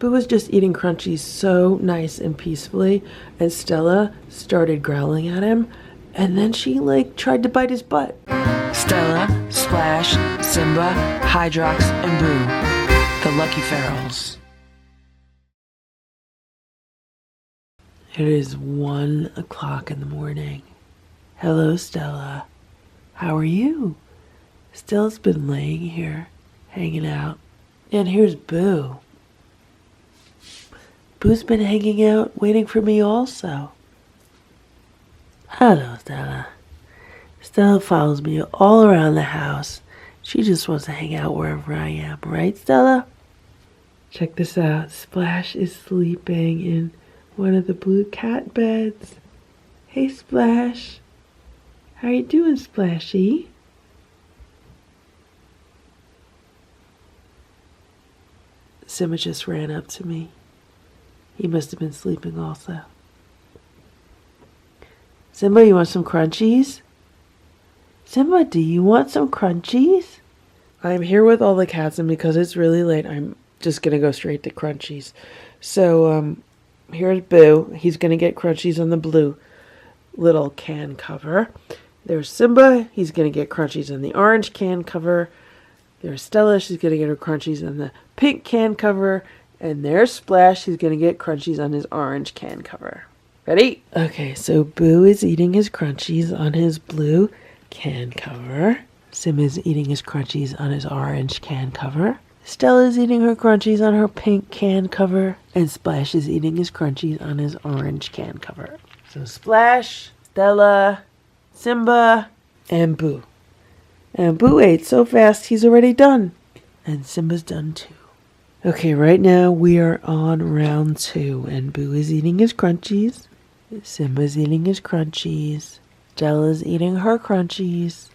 Boo was just eating crunchies so nice and peacefully, and Stella started growling at him, and then she tried to bite his butt. Stella, Splash, Simba, Hydrox, and Boo, the LuckyFerals. It is 1 o'clock in the morning. Hello, Stella. How are you? Stella's been laying here, hanging out. And here's Boo. Boo's been hanging out, waiting for me also. Hello, Stella. Stella follows me all around the house. She just wants to hang out wherever I am, right, Stella? Check this out. Splash is sleeping in one of the blue cat beds. Hey, Splash. How you doing, Splashy? Simba just ran up to me. He must have been sleeping also. Simba, you want some crunchies? Simba, do you want some crunchies? I'm here with all the cats, and because it's really late, I'm just going to go straight to crunchies. So, here's Boo. He's going to get crunchies on the blue little can cover. There's Simba. He's going to get crunchies on the orange can cover. There's Stella. She's going to get her crunchies on the pink can cover. And there's Splash. He's going to get crunchies on his orange can cover. Ready? Okay, so Boo is eating his crunchies on his blue can cover. Simba's eating his crunchies on his orange can cover. Stella's eating her crunchies on her pink can cover. And Splash is eating his crunchies on his orange can cover. So Splash, Stella, Simba, and Boo. And Boo ate so fast he's already done. And Simba's done too. Okay, right now we are on round 2. And Boo is eating his crunchies. Simba's eating his crunchies. Stella's eating her crunchies.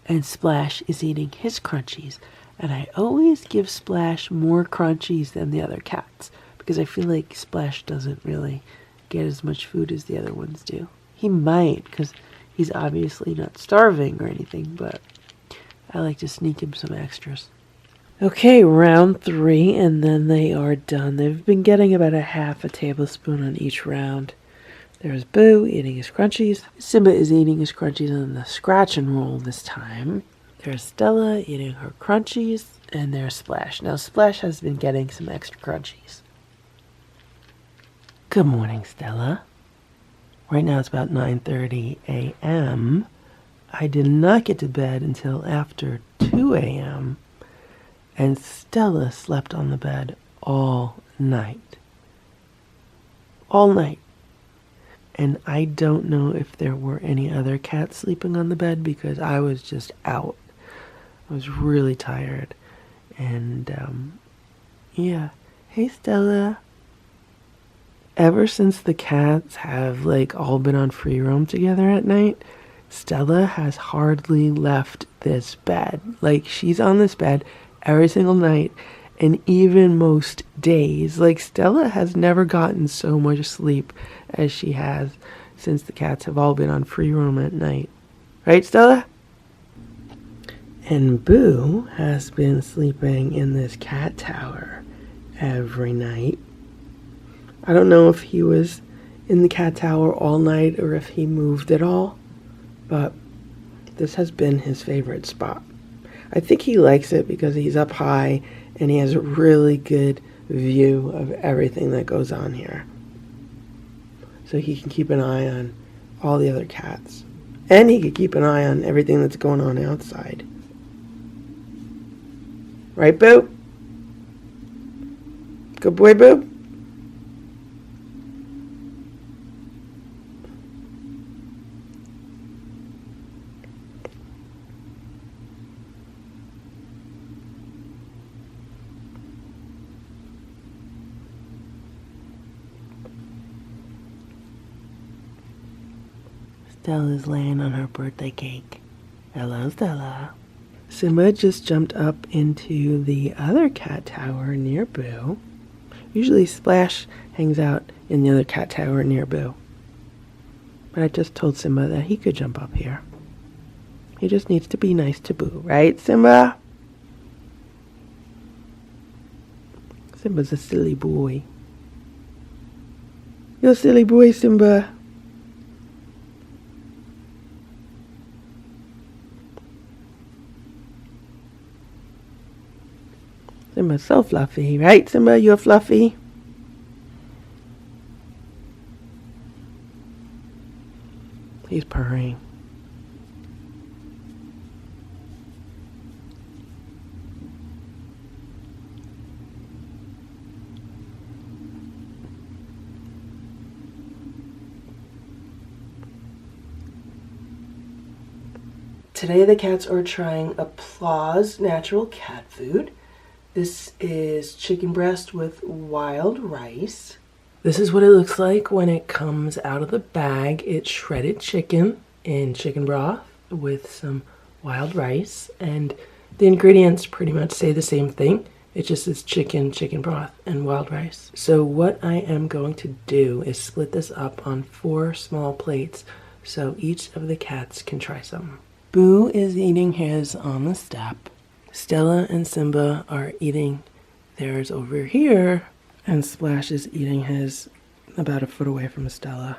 And Splash is eating his crunchies. And I always give Splash more crunchies than the other cats, because I feel like Splash doesn't really get as much food as the other ones do. He might, because he's obviously not starving or anything, but I like to sneak him some extras. Okay, round 3, and then they are done. They've been getting about a half a tablespoon on each round. There's Boo eating his crunchies. Simba is eating his crunchies on the scratch and roll this time. There's Stella eating her crunchies, and there's Splash. Now, Splash has been getting some extra crunchies. Good morning, Stella. Right now it's about 9:30 a.m. I did not get to bed until after 2 a.m., and Stella slept on the bed all night. All night. And I don't know if there were any other cats sleeping on the bed because I was just out. I was really tired. And, yeah. Hey, Stella. Ever since the cats have, all been on free roam together at night, Stella has hardly left this bed. She's on this bed every single night, and even most days. Stella has never gotten so much sleep as she has since the cats have all been on free roam at night. Right, Stella? And Boo has been sleeping in this cat tower every night. I don't know if he was in the cat tower all night or if he moved at all, but this has been his favorite spot. I think he likes it because he's up high and he has a really good view of everything that goes on here. So he can keep an eye on all the other cats. And he can keep an eye on everything that's going on outside. Right, Boo? Good boy, Boo? Stella's laying on her birthday cake. Hello, Stella. Simba just jumped up into the other cat tower near Boo. Usually Splash hangs out in the other cat tower near Boo. But I just told Simba that he could jump up here. He just needs to be nice to Boo, right, Simba? Simba's a silly boy. You're a silly boy, Simba. Simba's so fluffy, right, Simba? You're fluffy. He's purring. Today the cats are trying Applaws natural cat food. This is chicken breast with wild rice. This is what it looks like when it comes out of the bag. It's shredded chicken in chicken broth with some wild rice, and the ingredients pretty much say the same thing. It just is chicken, chicken broth, and wild rice. So what I am going to do is split this up on 4 small plates so each of the cats can try some. Boo is eating his on the step. Stella and Simba are eating theirs over here, and Splash is eating his about a foot away from Stella.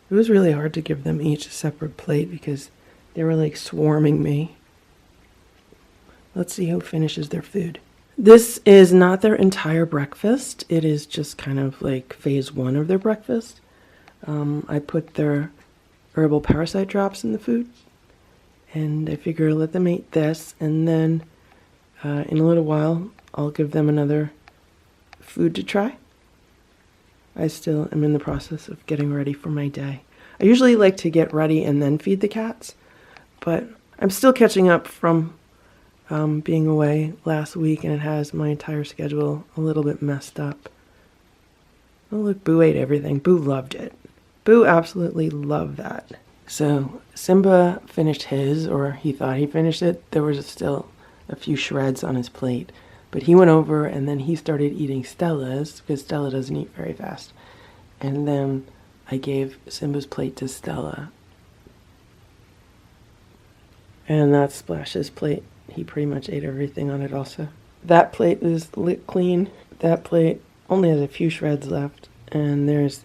It was really hard to give them each a separate plate because they were like swarming me. Let's see who finishes their food. This is not their entire breakfast. It is just kind of like phase 1 of their breakfast. I put their herbal parasite drops in the food. And I figure let them eat this, and then in a little while I'll give them another food to try. I still am in the process of getting ready for my day. I usually like to get ready and then feed the cats, but I'm still catching up from being away last week, and it has my entire schedule a little bit messed up. Oh look, Boo ate everything. Boo loved it. Boo absolutely loved that. So Simba finished his, or he thought he finished it. There was still a few shreds on his plate, but he went over and then he started eating Stella's because Stella doesn't eat very fast. And then I gave Simba's plate to Stella. And that's Splash's plate. He pretty much ate everything on it also. That plate is licked clean. That plate only has a few shreds left. And there's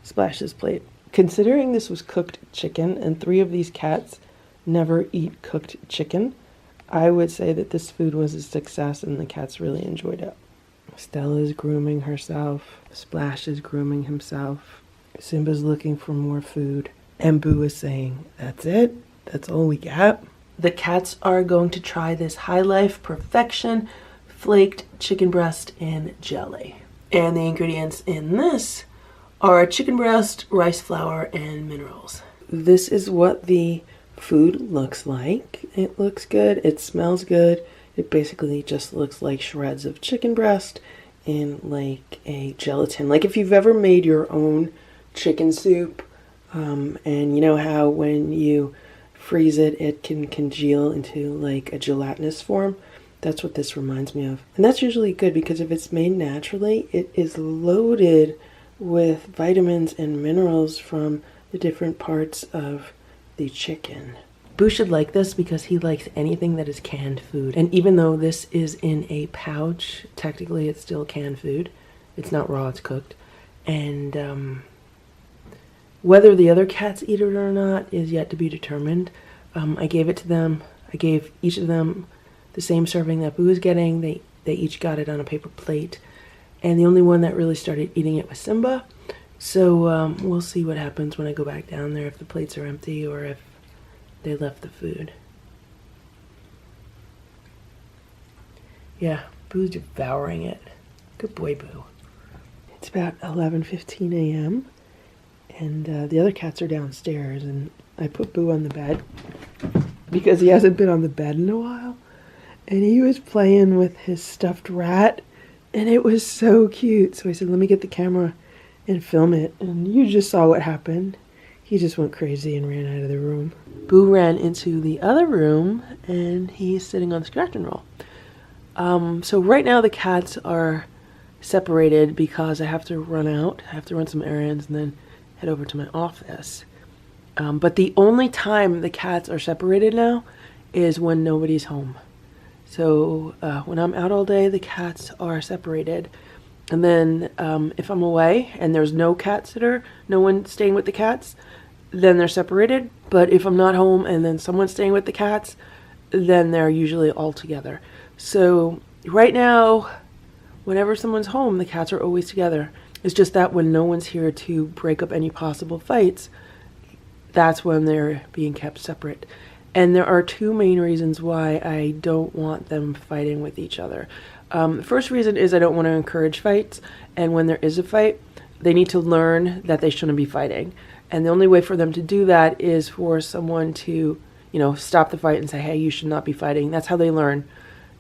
Splash's plate. Considering this was cooked chicken, and 3 of these cats never eat cooked chicken, I would say that this food was a success and the cats really enjoyed it. Stella's grooming herself. Splash is grooming himself. Simba's looking for more food. And Boo is saying, that's it? That's all we got? The cats are going to try this HiLife Perfection Flaked Chicken Breast in Jelly. And the ingredients in this are chicken breast, rice flour, and minerals. This is what the food looks like. It looks good. It smells good. It basically just looks like shreds of chicken breast in like a gelatin. Like if you've ever made your own chicken soup, and you know how when you freeze it, it can congeal into like a gelatinous form. That's what this reminds me of. And that's usually good because if it's made naturally, it is loaded with vitamins and minerals from the different parts of the chicken. Boo should like this because he likes anything that is canned food. And even though this is in a pouch, technically it's still canned food. It's not raw, it's cooked. And whether the other cats eat it or not is yet to be determined. I gave it to them. I gave each of them the same serving that Boo is getting. They each got it on a paper plate. And the only one that really started eating it was Simba. So we'll see what happens when I go back down there, if the plates are empty or if they left the food. Yeah, Boo's devouring it. Good boy, Boo. It's about 11:15 a.m. and the other cats are downstairs, and I put Boo on the bed because he hasn't been on the bed in a while. And he was playing with his stuffed rat, and it was so cute. So I said, let me get the camera and film it. And you just saw what happened. He just went crazy and ran out of the room. Boo ran into the other room, and he's sitting on the scratch and roll. So right now the cats are separated because I have to run out. I have to run some errands and then head over to my office. But the only time the cats are separated now is when nobody's home. So when I'm out all day, the cats are separated. And then if I'm away and there's no cat sitter, no one staying with the cats, then they're separated. But if I'm not home and then someone's staying with the cats, then they're usually all together. So right now, whenever someone's home, the cats are always together. It's just that when no one's here to break up any possible fights, that's when they're being kept separate. And there are two main reasons why I don't want them fighting with each other. The first reason is I don't want to encourage fights, and when there is a fight, they need to learn that they shouldn't be fighting. And the only way for them to do that is for someone to, stop the fight and say, hey, you should not be fighting. That's how they learn.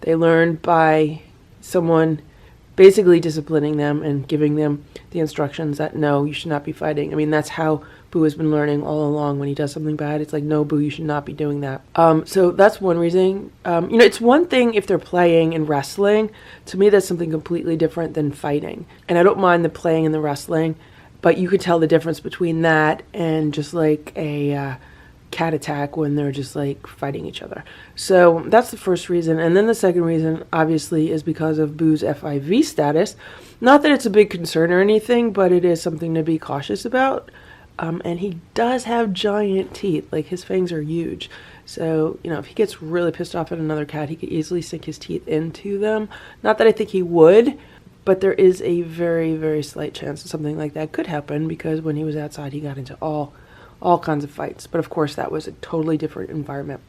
They learn by someone basically disciplining them and giving them the instructions that, no, you should not be fighting. I mean, that's how Boo has been learning all along. When he does something bad, it's like, no, Boo, you should not be doing that. So that's one reason. It's one thing if they're playing and wrestling. To me, that's something completely different than fighting. And I don't mind the playing and the wrestling, but you could tell the difference between that and just like a cat attack when they're just like fighting each other. So that's the first reason. And then the second reason, obviously, is because of Boo's FIV status. Not that it's a big concern or anything, but it is something to be cautious about. And he does have giant teeth. Like, his fangs are huge. So, if he gets really pissed off at another cat, he could easily sink his teeth into them. Not that I think he would, but there is a very, very slight chance that something like that could happen, because when he was outside, he got into all kinds of fights. But of course, that was a totally different environment.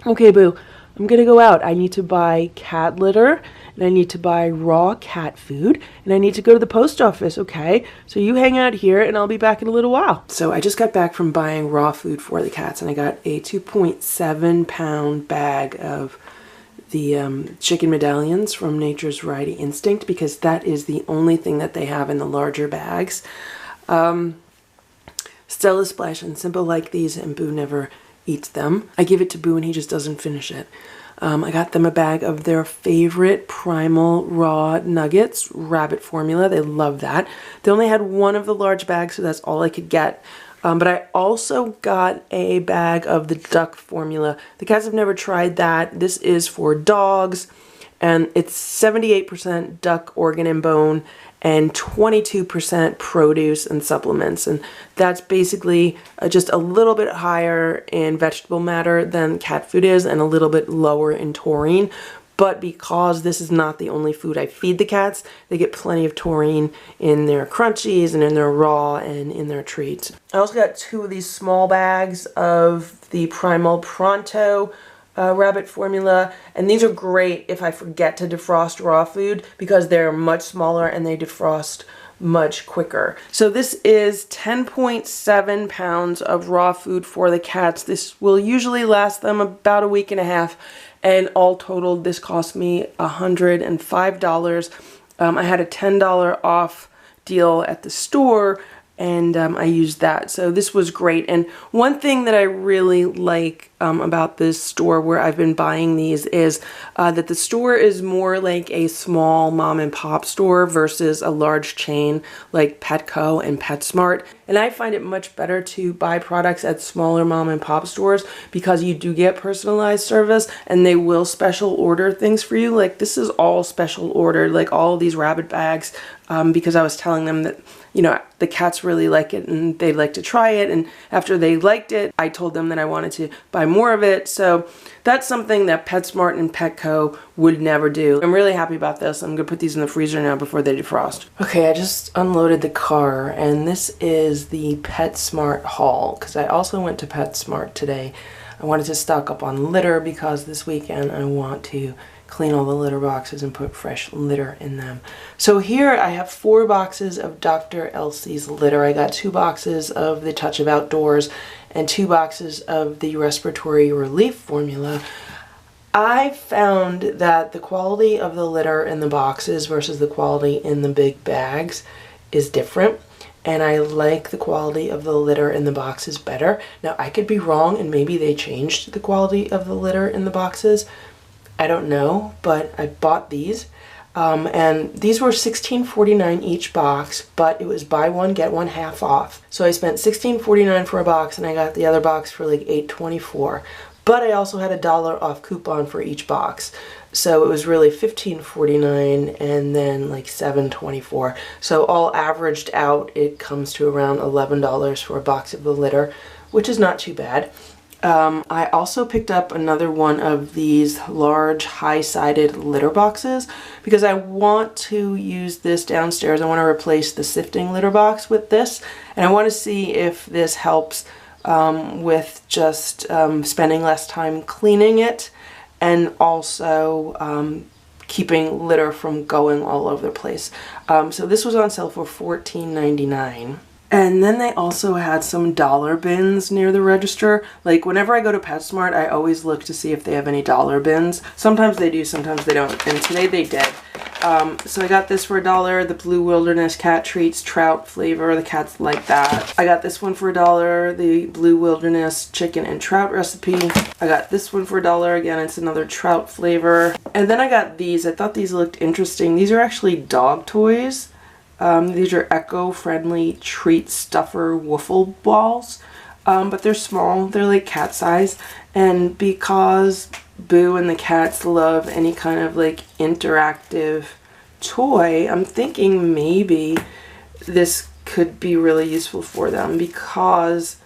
Okay, Boo, I'm gonna go out. I need to buy cat litter, and I need to buy raw cat food, and I need to go to the post office, okay? So you hang out here, and I'll be back in a little while. So I just got back from buying raw food for the cats, and I got a 2.7-pound bag of the chicken medallions from Nature's Variety Instinct, because that is the only thing that they have in the larger bags. Stella, Splash, and Simba like these, and Boo never eats them. I give it to Boo and he just doesn't finish it. I got them a bag of their favorite Primal Raw Nuggets, rabbit formula. They love that. They only had one of the large bags, so that's all I could get. But I also got a bag of the duck formula. The cats have never tried that. This is for dogs, and it's 78% duck organ and bone and 22% produce and supplements. And that's basically just a little bit higher in vegetable matter than cat food is, and a little bit lower in taurine. But because this is not the only food I feed the cats, they get plenty of taurine in their crunchies and in their raw and in their treats. I also got 2 of these small bags of the Primal Pronto rabbit formula, and these are great if I forget to defrost raw food, because they're much smaller and they defrost much quicker. So this is 10.7 pounds of raw food for the cats. This will usually last them about a week and a half, and all totaled this cost me $105. I had a $10 off deal at the store, and I used that. So this was great. And one thing that I really like about this store where I've been buying these is that the store is more like a small mom and pop store versus a large chain like Petco and PetSmart. And I find it much better to buy products at smaller mom and pop stores, because you do get personalized service and they will special order things for you. Like, this is all special ordered, like all of these rabbit bags, because I was telling them that, the cats really like it and they'd like to try it. And after they liked it, I told them that I wanted to buy more of it. So that's something that PetSmart and Petco would never do. I'm really happy about this. I'm gonna put these in the freezer now before they defrost. Okay, I just unloaded the car, and this is the PetSmart haul, because I also went to PetSmart today. I wanted to stock up on litter, because this weekend I want to clean all the litter boxes and put fresh litter in them. So here I have 4 boxes of Dr. Elsie's litter. I got 2 boxes of the Touch of Outdoors and 2 boxes of the Respiratory Relief formula. I found that the quality of the litter in the boxes versus the quality in the big bags is different, and I like the quality of the litter in the boxes better. Now, I could be wrong, and maybe they changed the quality of the litter in the boxes. I don't know, but I bought these, and these were $16.49 each box, but it was buy one, get one half off. So I spent $16.49 for a box, and I got the other box for like $8.24. But I also had a $1 off coupon for each box. So it was really $15.49 and then like $7.24. So all averaged out, it comes to around $11 for a box of the litter, which is not too bad. I also picked up another one of these large high-sided litter boxes because I want to use this downstairs. I want to replace the sifting litter box with this, and I want to see if this helps with just spending less time cleaning it, and also keeping litter from going all over the place. So this was on sale for $14.99. And then they also had some dollar bins near the register. Like whenever I go to PetSmart, I always look to see if they have any dollar bins. Sometimes they do, sometimes they don't. And today they did. So I got this for $1, the Blue Wilderness cat treats, trout flavor. The cats like that. I got this one for $1, the Blue Wilderness chicken and trout recipe. I got this one for $1. Again, it's another trout flavor. And then I got these. I thought these looked interesting. These are actually dog toys. These are eco-friendly treat stuffer wiffle balls, but they're small. They're like cat size, and because Boo and the cats love any kind of like interactive toy, I'm thinking maybe this could be really useful for them, because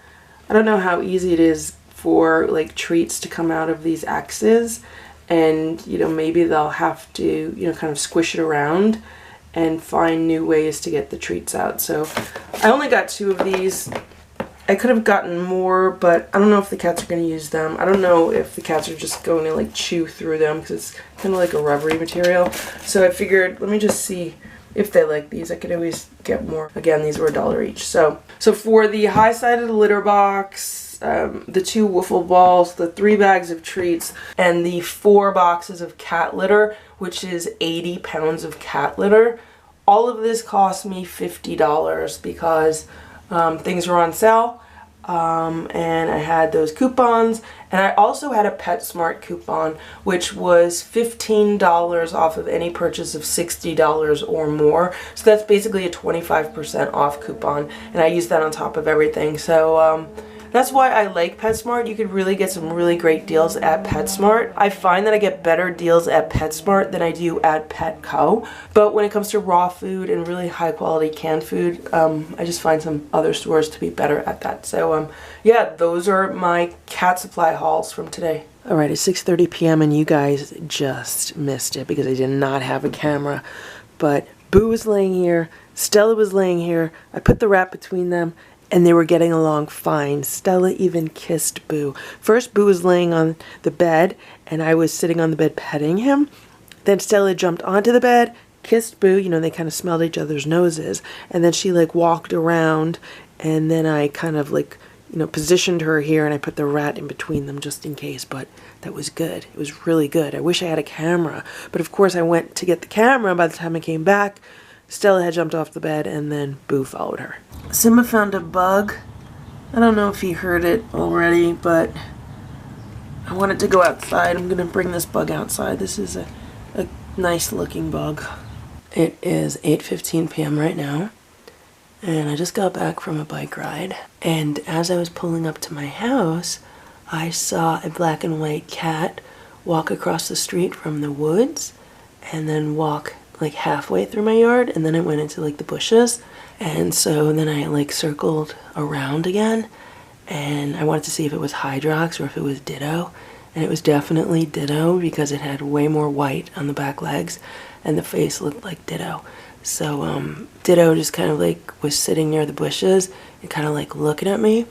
I don't know how easy it is for like treats to come out of these X's, and you know, maybe they'll have to, you know, kind of squish it around and find new ways to get the treats out. So I only got 2 of these. I could have gotten more, but I don't know if the cats are going to use them. I don't know if the cats are just going to like chew through them, because it's kind of like a rubbery material. So I figured, let me just see if they like these. I could always get more. Again, these were $1 each. So for the high-sided litter box, the 2 wiffle balls, the 3 bags of treats, and the 4 boxes of cat litter, which is 80 pounds of cat litter, all of this cost me $50 because things were on sale, and I had those coupons, and I also had a PetSmart coupon, which was $15 off of any purchase of $60 or more. So that's basically a 25% off coupon, and I used that on top of everything. So that's why I like PetSmart. You could really get some really great deals at PetSmart. I find that I get better deals at PetSmart than I do at Petco. But when it comes to raw food and really high quality canned food, I just find some other stores to be better at that. So yeah, those are my cat supply hauls from today. All right, it's 6:30 p.m. and you guys just missed it because I did not have a camera. But Boo was laying here, Stella was laying here. I put the rat between them, and they were getting along fine. Stella even kissed Boo. First, Boo was laying on the bed, and I was sitting on the bed petting him. Then Stella jumped onto the bed, kissed Boo. You know, they kind of smelled each other's noses. And then she, like, walked around, and then I kind of, like, you know, positioned her here, and I put the rat in between them just in case. But that was good. It was really good. I wish I had a camera. But, of course, I went to get the camera. By the time I came back, Stella had jumped off the bed, and then Boo followed her. Simba found a bug. I don't know if he heard it already, but I wanted to go outside. I'm going to bring this bug outside. This is a nice looking bug. It is 8:15 p.m. right now, and I just got back from a bike ride. And as I was pulling up to my house, I saw a black and white cat walk across the street from the woods and then walk like halfway through my yard, and then it went into like the bushes. And so then I like circled around again, and I wanted to see if it was Hydrox or if it was Ditto, and it was definitely Ditto because it had way more white on the back legs and the face looked like Ditto. So Ditto just kind of like was sitting near the bushes and kind of like looking at me.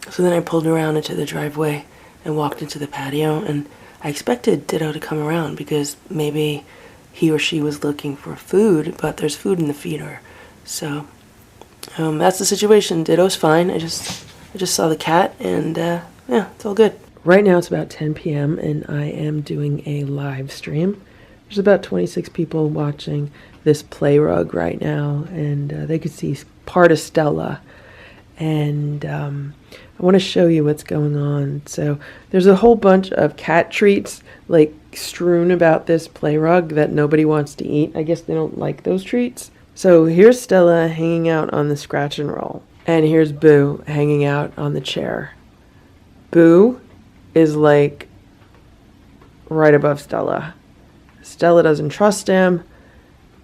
So then I pulled around into the driveway and walked into the patio, and I expected Ditto to come around because maybe he or she was looking for food, but there's food in the feeder. So that's the situation. Ditto's fine. I just saw the cat, and yeah, it's all good. Right now it's about 10 p.m. and I am doing a live stream. There's about 26 people watching this play rug right now, and they could see part of Stella. And I want to show you what's going on. So there's a whole bunch of cat treats like strewn about this play rug that nobody wants to eat. I guess they don't like those treats. So here's Stella hanging out on the scratch and roll. And here's Boo hanging out on the chair. Boo is like right above Stella. Stella doesn't trust him.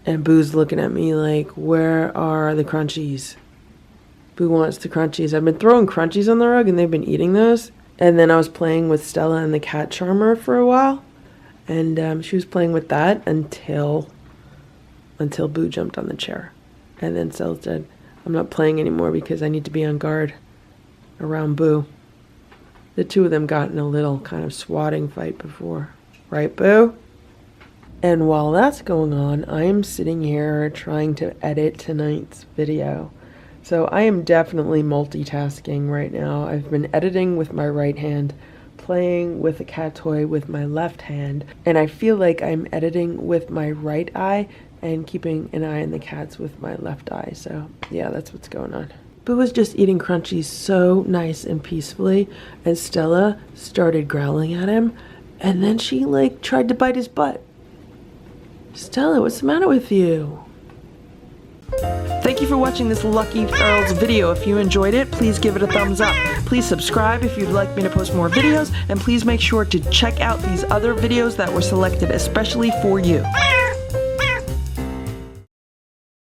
And Boo's looking at me like, where are the crunchies? Boo wants the crunchies. I've been throwing crunchies on the rug and they've been eating those. And then I was playing with Stella and the cat charmer for a while. And she was playing with that until Boo jumped on the chair. And then Stella said, I'm not playing anymore because I need to be on guard around Boo. The two of them got in a little kind of swatting fight before. Right, Boo? And while that's going on, I am sitting here trying to edit tonight's video. So I am definitely multitasking right now. I've been editing with my right hand, playing with a cat toy with my left hand, and I feel like I'm editing with my right eye and keeping an eye on the cats with my left eye. So yeah, that's what's going on. Boo was just eating crunchies so nice and peacefully, and Stella started growling at him, and then she like tried to bite his butt. Stella, what's the matter with you? Thank you for watching this LuckyFerals video. If you enjoyed it, please give it a thumbs up. Please subscribe if you'd like me to post more videos, and please make sure to check out these other videos that were selected especially for you.